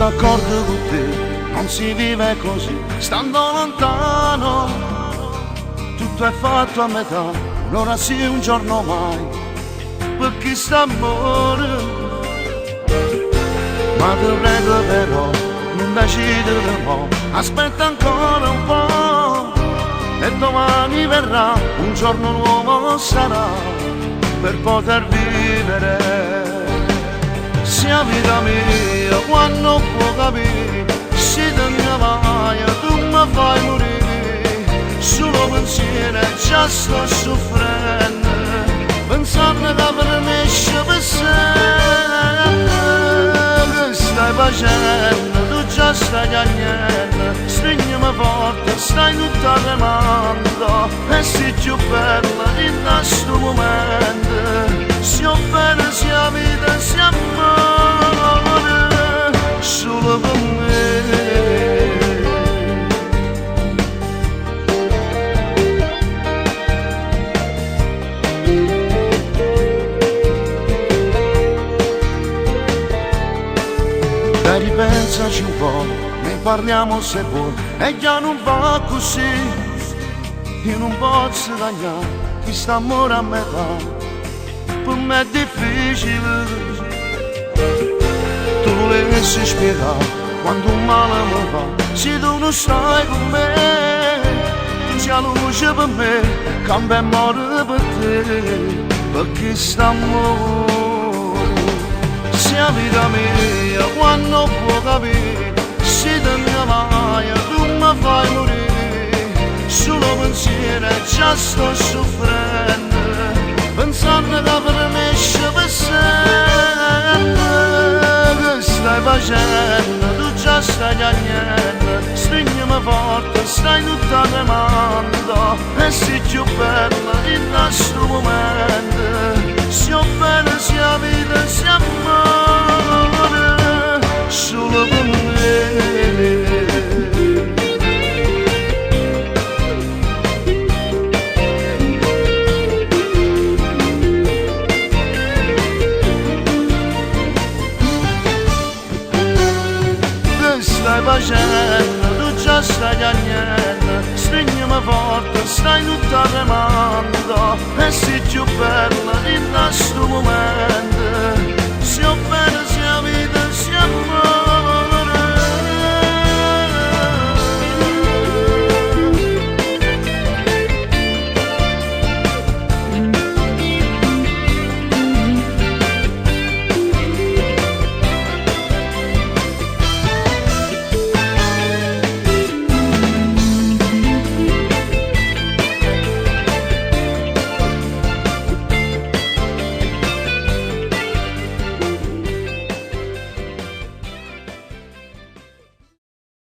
d'accordo con te, non si vive così, stando lontano. Tutto è fatto a metà, un'ora sì, un giorno mai, per chi sta amore. Ma ti prego però, non decidere mo', aspetta ancora un po', e domani verrà, un giorno nuovo sarà, per poter vivere. Sia vita mia, quando può capire, se te ne vai, tu mi fai morire. Solo pensiero già sto soffrendo, pensando che per me per sempre. Che stai facendo, tu già stai piangendo, stringimi forte, stai tutta tremando, e sei più bella in questo momento. Sia bene, sia vita, sia amore, solo per me. Dai, ripensaci un po', ne parliamo se vuoi, e già non va così. Io non posso dagnare questo amore a metà, per me è difficile. Tu volessi spiegare quando un male mi fa, se tu non stai con me, tu c'è luce per me, cambia e muore per te, perché st'amore. Sia vita mia, quando può capire, se te ne vai, tu mi fai morire. Solo pensiero già sto soffrendo, pensando che per me per sempre. Che stai facendo, tu già stai piangendo, stringimi forte, stai tutta tremando, e sei più bella in questo momento. Sia bene, sia vita, sia amore, solo per me. Stai facendo, tu già stai piangendo, stringimi forte, stai tutta tremando, e sei più bella in questo momento.